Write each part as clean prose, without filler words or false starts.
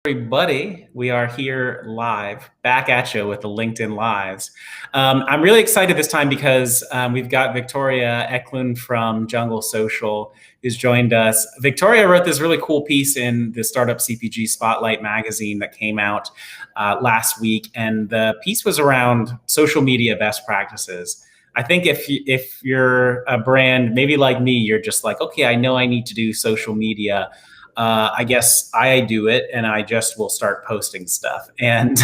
Everybody. We are here live, back at you with the LinkedIn Lives. I'm really excited this time because we've got Victoria Eklund from Jungle Social who's joined us. Victoria wrote this really cool piece in the Startup CPG Spotlight magazine that came out last week, and the piece was around social media best practices. I think if you're a brand, maybe like me, you're just like, okay, I know I need to do social media. I guess I do it and I just will start posting stuff. And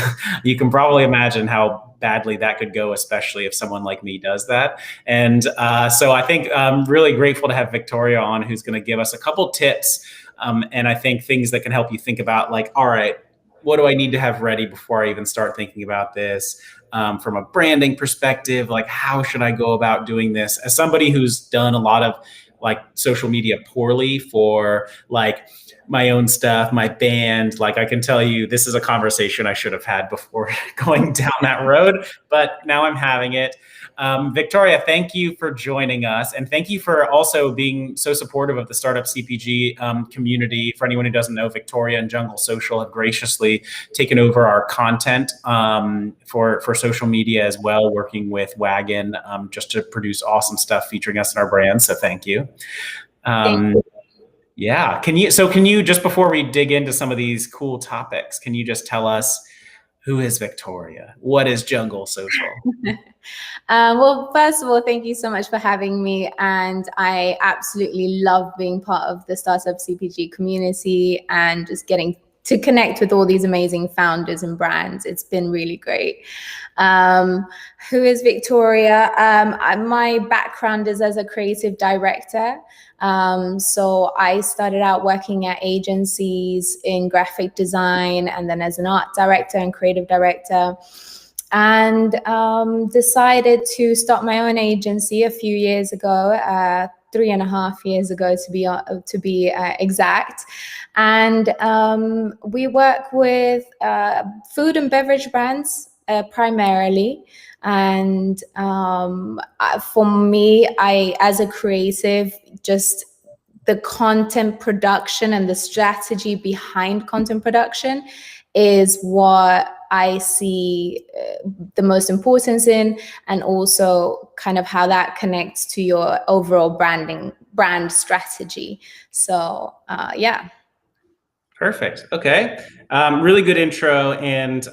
you can probably imagine how badly that could go, especially if someone like me does that. And so I think I'm really grateful to have Victoria on, who's going to give us a couple tips. And I think things that can help you think about, like, all right, what do I need to have ready before I even start thinking about this? From a branding perspective, like, how should I go about doing this? As somebody who's done a lot of like social media poorly for like my own stuff, my band, like I can tell you this is a conversation I should have had before going down that road, but now I'm having it. Victoria, thank you for joining us. And thank you for also being so supportive of the Startup CPG community. For anyone who doesn't know, Victoria and Jungle Social have graciously taken over our content for social media as well, working with Wagon just to produce awesome stuff featuring us and our brands. So thank you. Thank you. Yeah. Can you, just before we dig into some of these cool topics, can you just tell us, who is Victoria? What is Jungle Social? Well, first of all, thank you so much for having me. And I absolutely love being part of the Startup CPG community and just getting to connect with all these amazing founders and brands. It's been really great. Who is Victoria? My background is as a creative director. So I started out working at agencies in graphic design and then as an art director and creative director, and decided to start my own agency a few years ago, 3.5 years ago to be exact. And we work with food and beverage brands primarily. And for me, as a creative, just the content production and the strategy behind content production is what I see the most importance in, and also kind of how that connects to your overall brand strategy. So yeah. Perfect. Okay. Really good intro. And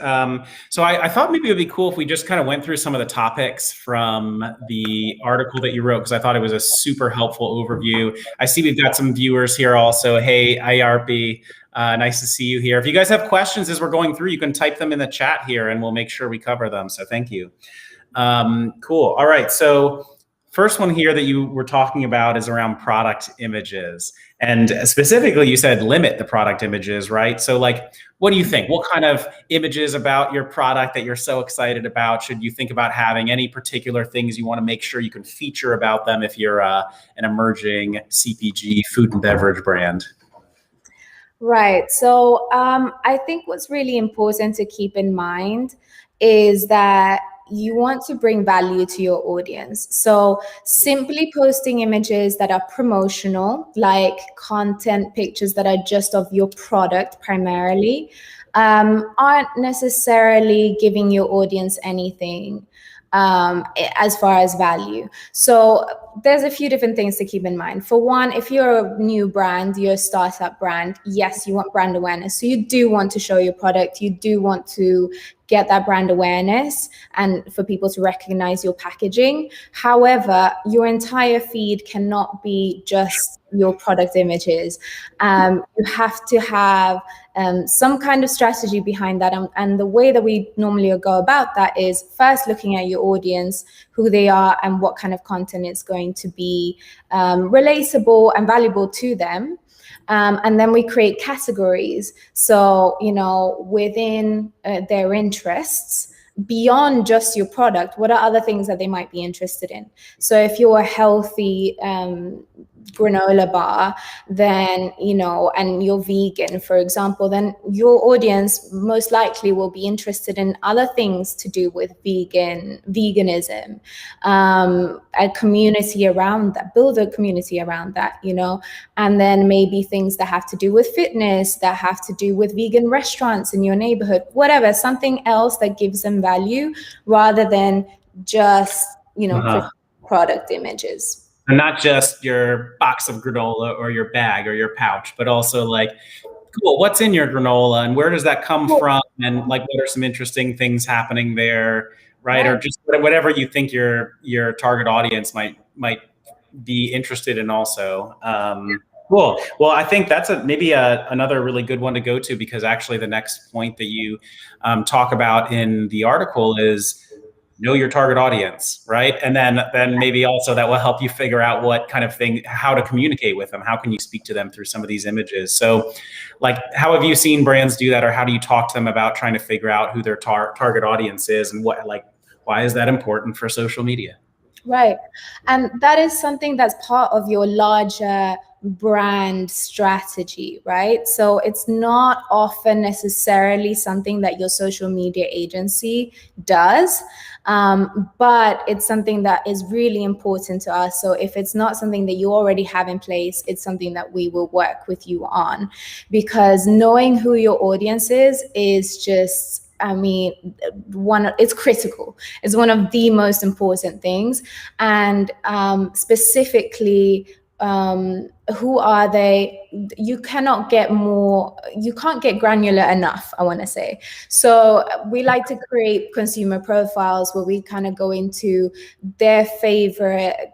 so I thought maybe it would be cool if we just kind of went through some of the topics from the article that you wrote, because I thought it was a super helpful overview. I see we've got some viewers here also. Hey, IRB, nice to see you here. If you guys have questions as we're going through, you can type them in the chat here and we'll make sure we cover them. So thank you. Cool. All right. So first one here that you were talking about is around product images. And specifically, you said limit the product images, right? So like, what do you think? What kind of images about your product that you're so excited about should you think about having? Any particular things you want to make sure you can feature about them if you're an emerging CPG food and beverage brand? Right. So I think what's really important to keep in mind is that you want to bring value to your audience. So simply posting images that are promotional, like content pictures that are just of your product primarily, aren't necessarily giving your audience anything as far as value. So there's a few different things to keep in mind. For one, if you're a new brand, you're a startup brand, yes, you want brand awareness. So you do want to show your product. You do want to get that brand awareness and for people to recognize your packaging. However, your entire feed cannot be just your product images. You have to have some kind of strategy behind that. And the way that we normally go about that is first looking at your audience, who they are, and what kind of content is going to be relatable and valuable to them. And then we create categories. So, within their interests, beyond just your product, what are other things that they might be interested in? So if you're a healthy granola bar, then, you know, and you're vegan, for example, then your audience most likely will be interested in other things to do with veganism, a community around that, build a community around that, you know, and then maybe things that have to do with fitness, that have to do with vegan restaurants in your neighborhood, whatever, something else that gives them value rather than just, you know, product images. And not just your box of granola or your bag or your pouch, but also like, cool, what's in your granola and where does that come from? And like, what are some interesting things happening there, right? Or just whatever you think your target audience might be interested in also. Cool. Well, I think that's maybe another really good one to go to, because actually the next point that you talk about in the article is know your target audience, right? And then maybe also that will help you figure out what kind of thing, how to communicate with them. How can you speak to them through some of these images? So like, how have you seen brands do that? Or how do you talk to them about trying to figure out who their target audience is and what, like, why is that important for social media? Right. And that is something that's part of your larger brand strategy, right? So it's not often necessarily something that your social media agency does, but it's something that is really important to us. So if it's not something that you already have in place, it's something that we will work with you on, because knowing who your audience is just, I mean, it's critical. It's one of the most important things. And specifically, who are they? You can't get granular enough, I want to say. So we like to create consumer profiles where we kind of go into their favorite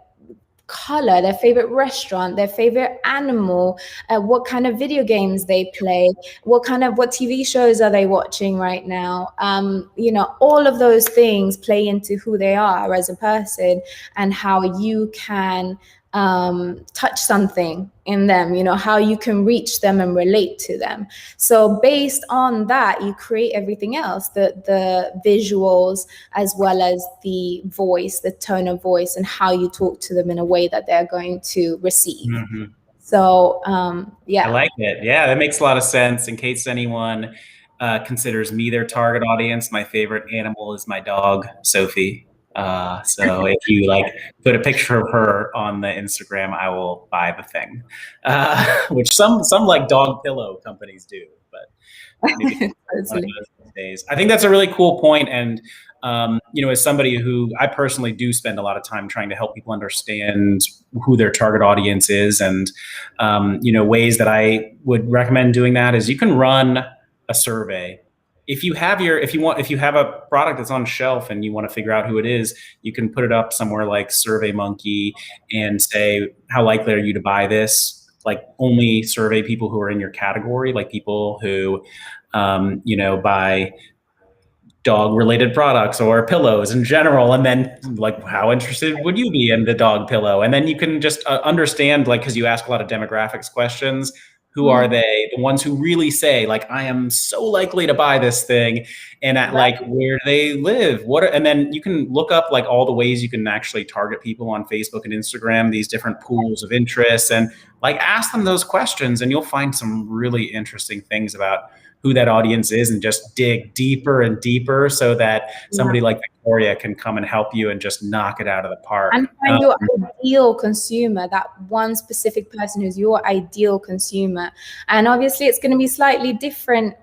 color, their favorite restaurant, their favorite animal, what kind of video games they play, what TV shows are they watching right now. You know, all of those things play into who they are as a person and how you can touch something in them, you know, how you can reach them and relate to them. So based on that, you create everything else, the visuals, as well as the voice, the tone of voice, and how you talk to them in a way that they're going to receive. Mm-hmm. So, yeah. I like it. Yeah, that makes a lot of sense. In case anyone considers me their target audience, my favorite animal is my dog, Sophie. So if you like put a picture of her on the Instagram, I will buy the thing, which some like dog pillow companies do, but maybe days. I think that's a really cool point. And, you know, as somebody who I personally do spend a lot of time trying to help people understand who their target audience is, and, you know, ways that I would recommend doing that is you can run a survey. If you have a product that's on shelf and you want to figure out who it is, you can put it up somewhere like SurveyMonkey and say, how likely are you to buy this? Like, only survey people who are in your category, like people who, you know, buy dog related products or pillows in general. And then like, how interested would you be in the dog pillow? And then you can just understand, like, cause you ask a lot of demographics questions. Who are they? The ones who really say, like, I am so likely to buy this thing, and like, where do they live? And then you can look up like all the ways you can actually target people on Facebook and Instagram, these different pools of interest, and like ask them those questions, and you'll find some really interesting things about who that audience is, and just dig deeper and deeper so that somebody like Victoria can come and help you and just knock it out of the park. And find your ideal consumer, that one specific person who's your ideal consumer. And obviously it's going to be slightly different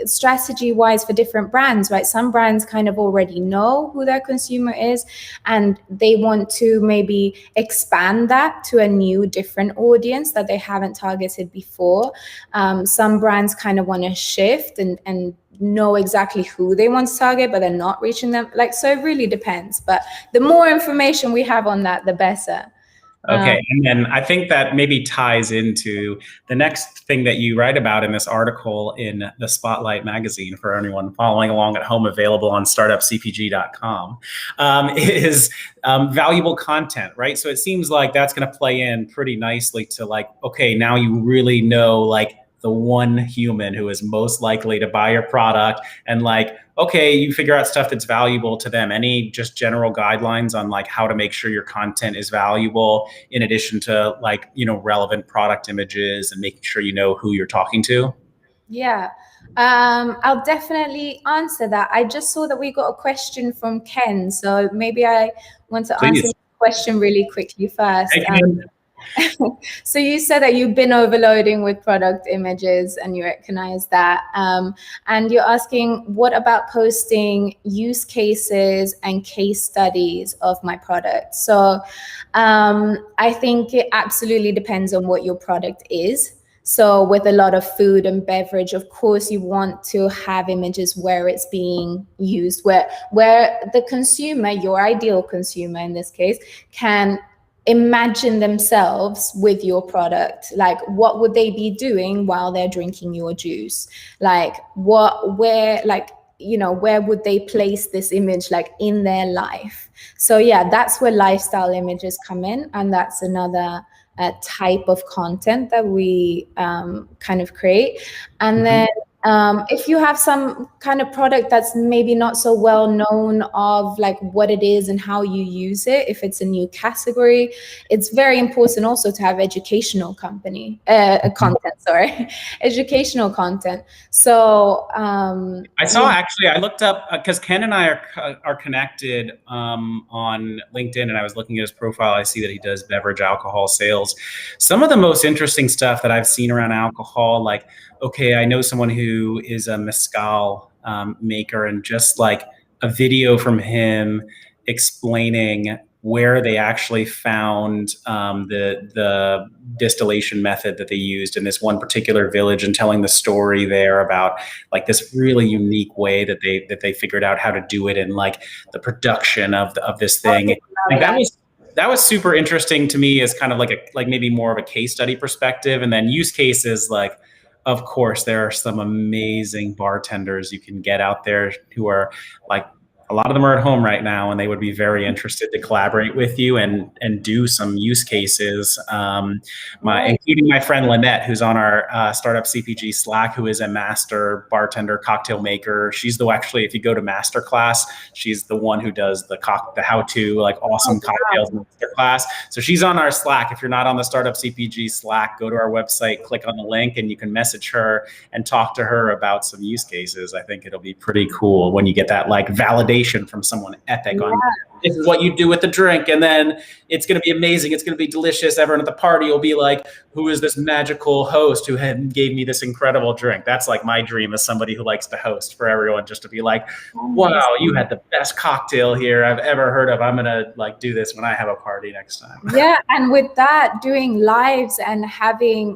strategy-wise for different brands, right? Some brands kind of already know who their consumer is, and they want to maybe expand that to a new, different audience that they haven't targeted before. Some brands kind of want to shift and know exactly who they want to target, but they're not reaching them. Like, so it really depends. But the more information we have on that, the better. Okay, and then I think that maybe ties into the next thing that you write about in this article in the Spotlight magazine, for anyone following along at home, available on startupcpg.com, is valuable content, right? So it seems like that's going to play in pretty nicely to like, okay, now you really know like the one human who is most likely to buy your product, and like, okay, you figure out stuff that's valuable to them. Any just general guidelines on like how to make sure your content is valuable in addition to like, relevant product images and making sure you know who you're talking to? Yeah, I'll definitely answer that. I just saw that we got a question from Ken, so maybe I want to answer Please. the question really quickly first. Thank you. So you said that you've been overloading with product images and you recognize that. And you're asking, what about posting use cases and case studies of my product? So I think it absolutely depends on what your product is. So with a lot of food and beverage, of course, you want to have images where it's being used, where the consumer, your ideal consumer in this case, can imagine themselves with your product. Like, what would they be doing while they're drinking your juice? Like, where would they place this image, like, in their life? So yeah, that's where lifestyle images come in, and that's another type of content that we kind of create. And then if you have some kind of product that's maybe not so well known of like what it is and how you use it, if it's a new category, it's very important also to have educational content, educational content. So I looked up because Ken and I are connected on LinkedIn, and I was looking at his profile. I see that he does beverage alcohol sales. Some of the most interesting stuff that I've seen around alcohol, like, okay, I know someone who is a mezcal maker, and just like a video from him explaining where they actually found the distillation method that they used in this one particular village, and telling the story there about like this really unique way that they figured out how to do it, and like the production of this thing. Like, that was super interesting to me as kind of like maybe more of a case study perspective. And then use cases, like, of course, there are some amazing bartenders you can get out there who are like, a lot of them are at home right now, and they would be very interested to collaborate with you and do some use cases. Including my friend Lynette, who's on our Startup CPG Slack, who is a master bartender, cocktail maker. She's actually, if you go to masterclass, she's the one who does the how-to, like, awesome cocktails masterclass. So she's on our Slack. If you're not on the Startup CPG Slack, go to our website, click on the link, and you can message her and talk to her about some use cases. I think it'll be pretty cool when you get that like validation from someone epic on this is what you do with the drink, and then it's going to be amazing, it's going to be delicious. Everyone at the party will be like, who is this magical host who gave me this incredible drink? That's like my dream as somebody who likes to host, for everyone just to be like, wow, you had the best cocktail here I've ever heard of. I'm going to like do this when I have a party next time. Yeah, and with that, doing lives and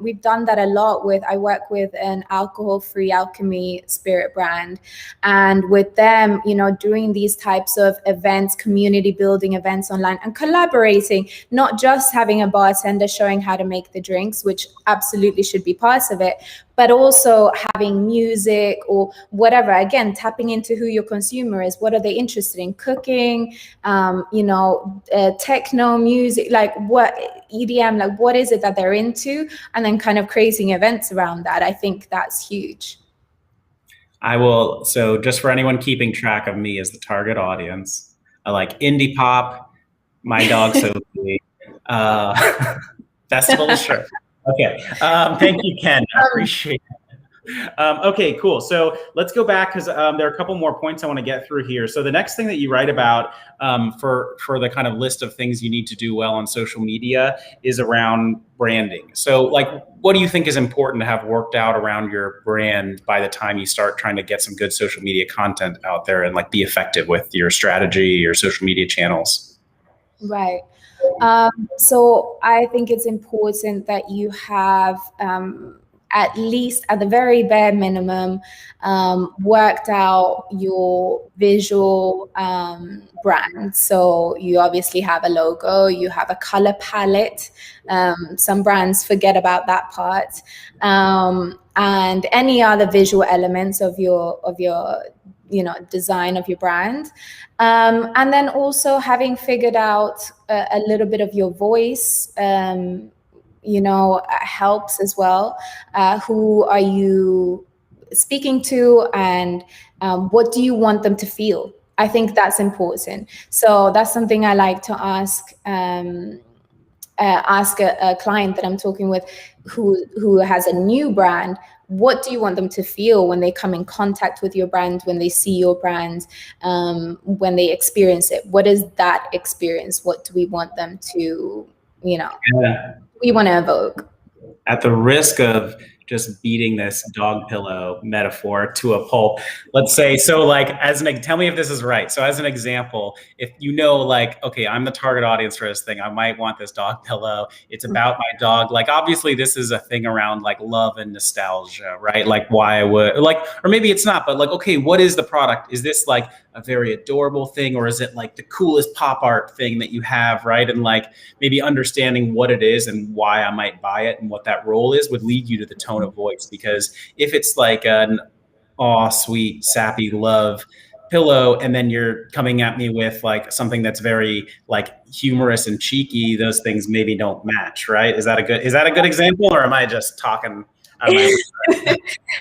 we've done that a lot I work with an alcohol-free alchemy spirit brand, and with them, doing these types of events, community building events online, and collaborating, not just having a bartender showing how to make the drinks, which absolutely should be part of it, but also having music or whatever, again, tapping into who your consumer is. What are they interested in? Cooking, techno music, like what EDM, like what is it that they're into? And then kind of creating events around that. I think that's huge. So just for anyone keeping track of me as the target audience, I like indie pop, My Dog Sophie, festival, sure. Okay. Thank you, Ken. I appreciate it. Okay, cool. So let's go back, because there are a couple more points I want to get through here. So the next thing that you write about for the kind of list of things you need to do well on social media is around branding. So like, what do you think is important to have worked out around your brand by the time you start trying to get some good social media content out there and like be effective with your strategy, your social media channels? Right. So I think it's important that you have at least, at the very bare minimum, worked out your visual brand. So you obviously have a logo, you have a color palette. Some brands forget about that part, and any other visual elements of your design of your brand. And then also having figured out a little bit of your voice, helps as well. Who are you speaking to, and what do you want them to feel? I think that's important. So that's something I like to ask a client that I'm talking with who has a new brand. What do you want them to feel when they come in contact with your brand, when they see your brand, when they experience it? What is that experience? What do we want them to, we want to evoke? At the risk of just beating this dog pillow metaphor to a pulp, let's say, so like, tell me if this is right. So as an example, if like, okay, I'm the target audience for this thing, I might want this dog pillow. It's about my dog. Like, obviously this is a thing around like love and nostalgia, right? Like why I would like, or maybe it's not, but like, okay, what is the product? Is this like a very adorable thing, or is it like the coolest pop art thing that you have, right? And like maybe understanding what it is and why I might buy it and what that role is would lead you to the tone of voice. Because if it's like an sweet, sappy love pillow, and then you're coming at me with like something that's very like humorous and cheeky, those things maybe don't match, right? Is that a good example, or am I just talking?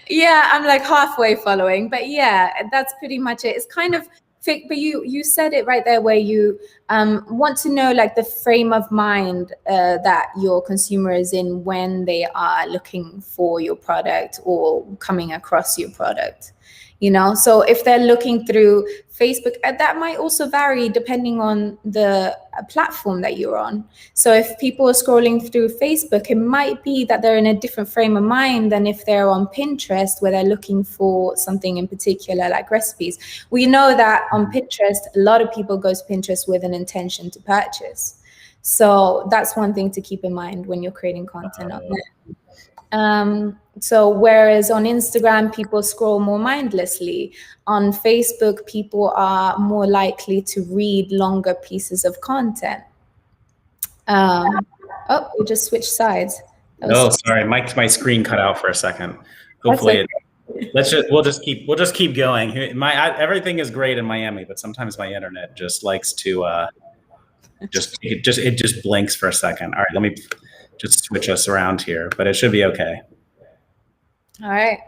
Yeah, I'm like halfway following, but yeah, that's pretty much it. It's kind of fake, but you said it right there, where you want to know like the frame of mind that your consumer is in when they are looking for your product or coming across your product. So if they're looking through Facebook, that might also vary depending on the platform that you're on. So if people are scrolling through Facebook, it might be that they're in a different frame of mind than if they're on Pinterest, where they're looking for something in particular, like recipes. We know that on Pinterest, a lot of people go to Pinterest with an intention to purchase. So that's one thing to keep in mind when you're creating content on there. So whereas on Instagram, people scroll more mindlessly, on Facebook, people are more likely to read longer pieces of content. We just switched sides. Sorry, my screen cut out for a second. Hopefully, we'll just keep going. Everything is great in Miami, but sometimes my internet just likes to it just blinks for a second. All right, let me just switch us around here, but it should be okay. All right.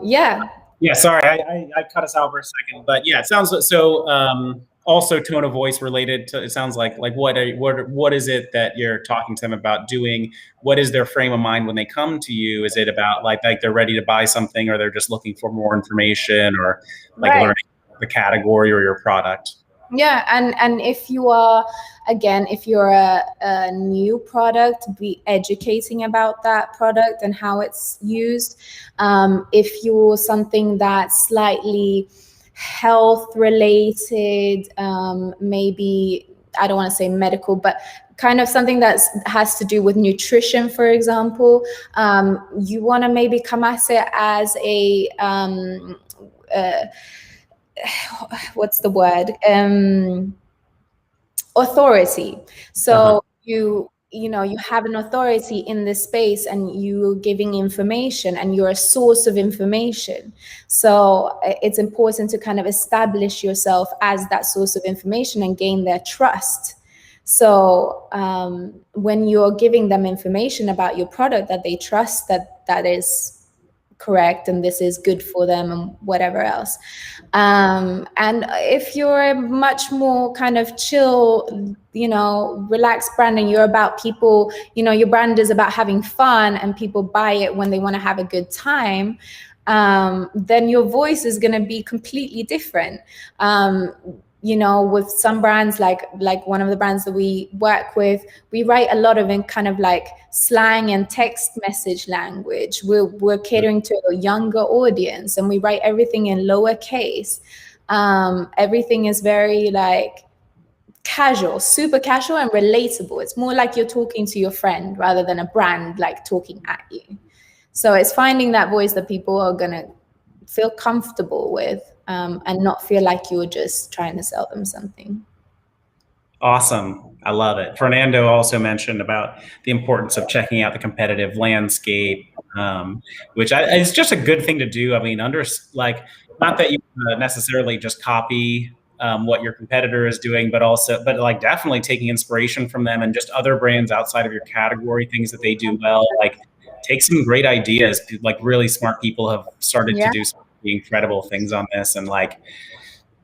Yeah. Sorry, I cut us out for a second, but yeah, it sounds so. Also, tone of voice related to, it sounds like what is it that you're talking to them about doing? What is their frame of mind when they come to you? Is it about like they're ready to buy something, or they're just looking for more information, or like learning the category or your product? Yeah, and if you are, again, if you're a new product, be educating about that product and how it's used. If you're something that's slightly health related, maybe, I don't want to say medical, but kind of something that has to do with nutrition, for example, you want to maybe come at it as a what's the word? Authority. So you have an authority in this space, and you're giving information, and you're a source of information. So it's important to kind of establish yourself as that source of information and gain their trust. So when you're giving them information about your product that they trust, that is correct and this is good for them and whatever else. And if you're a much more kind of chill, relaxed brand, and you're about people, your brand is about having fun and people buy it when they want to have a good time, then your voice is going to be completely different. With some brands, like one of the brands that we work with, we write a lot of in kind of like slang and text message language. We're catering to a younger audience, and we write everything in lowercase. Everything is very like casual, super casual and relatable. It's more like you're talking to your friend rather than a brand like talking at you. So it's finding that voice that people are gonna feel comfortable with, and not feel like you're just trying to sell them something. Awesome. I love it. Fernando also mentioned about the importance of checking out the competitive landscape, which is just a good thing to do. I mean, not that you necessarily just copy what your competitor is doing, but like definitely taking inspiration from them and just other brands outside of your category, things that they do well. Like take some great ideas. Like really smart people have started to do some incredible things on this, and like,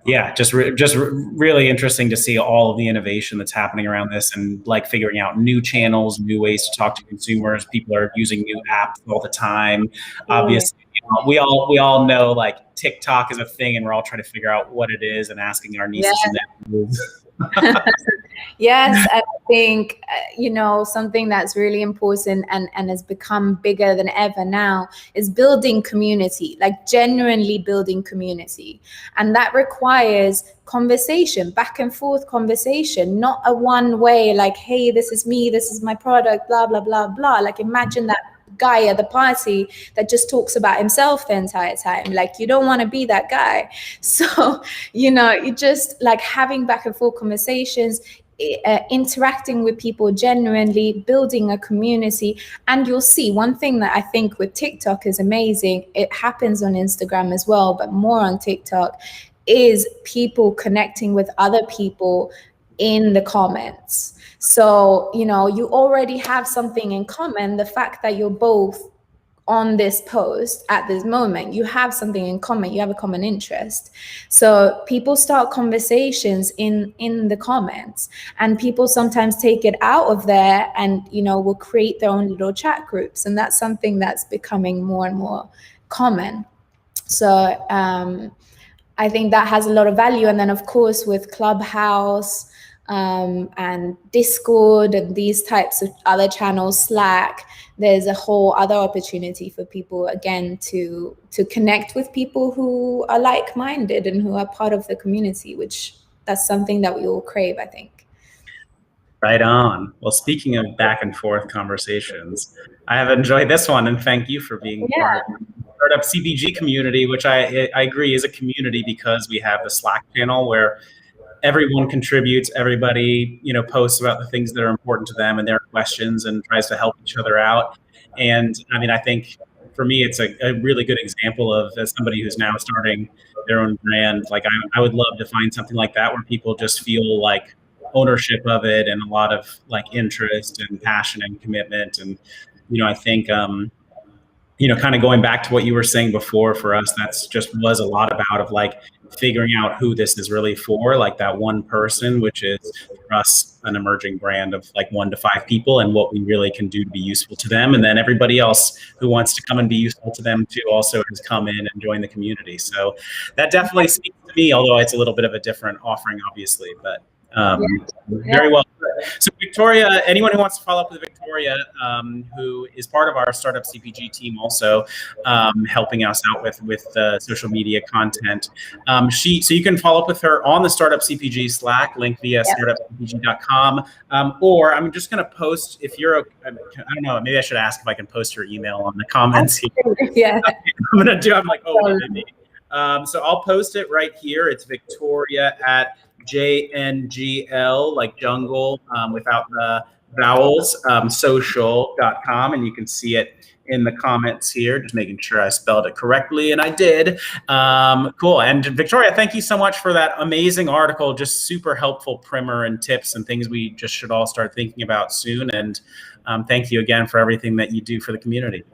yeah, just really interesting to see all of the innovation that's happening around this, and like figuring out new channels, new ways to talk to consumers. People are using new apps all the time. Obviously, we all know like TikTok is a thing, and we're all trying to figure out what it is and asking our nieces and nephews. Yes, I think, something that's really important and has become bigger than ever now is building community, like genuinely building community. And that requires conversation, back and forth conversation, not a one way, like, hey, this is me, this is my product, blah, blah, blah, blah. Like imagine that guy at the party that just talks about himself the entire time. Like you don't want to be that guy. So, you just like having back and forth conversations, interacting with people genuinely, building a community. And you'll see one thing that I think with TikTok is amazing. It happens on Instagram as well, but more on TikTok, is people connecting with other people in the comments. So, you already have something in common. The fact that you're both on this post at this moment, you have something in common, you have a common interest. So people start conversations in the comments, and people sometimes take it out of there and, will create their own little chat groups. And that's something that's becoming more and more common. So I think that has a lot of value. And then of course with Clubhouse and Discord and these types of other channels, Slack, there's a whole other opportunity for people, again, to connect with people who are like-minded and who are part of the community, which that's something that we all crave, I think. Right on. Well, speaking of back and forth conversations, I have enjoyed this one, and thank you for being part of the Startup CPG community, which I agree is a community because we have the Slack channel where everyone contributes, everybody, posts about the things that are important to them and their questions and tries to help each other out. And I mean, I think for me, it's a really good example of, as somebody who's now starting their own brand, like I would love to find something like that where people just feel like ownership of it and a lot of like interest and passion and commitment. And, I think, kind of going back to what you were saying before, for us, that's just was a lot of like figuring out who this is really for, like that one person, which is for us an emerging brand of like 1 to 5 people, and what we really can do to be useful to them. And then everybody else who wants to come and be useful to them too also has come in and joined the community. So that definitely speaks to me, although it's a little bit of a different offering, obviously, but very well. So Victoria, anyone who wants to follow up with Victoria, who is part of our Startup CPG team, also helping us out with social media content. So you can follow up with her on the Startup CPG Slack, link via startupcpg.com. Or I'm just going to post, if you're, I don't know, maybe I should ask if I can post your email on the comments here. Yeah. I'm like, oh, maybe. So I'll post it right here. It's Victoria at JNGL, like jungle, without the vowels, social.com. And you can see it in the comments here, just making sure I spelled it correctly. And I did. Cool. And Victoria, thank you so much for that amazing article. Just super helpful primer and tips and things we just should all start thinking about soon. And thank you again for everything that you do for the community.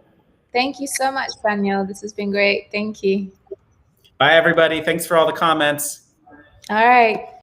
Thank you so much, Daniel. This has been great. Thank you. Bye, everybody. Thanks for all the comments. All right.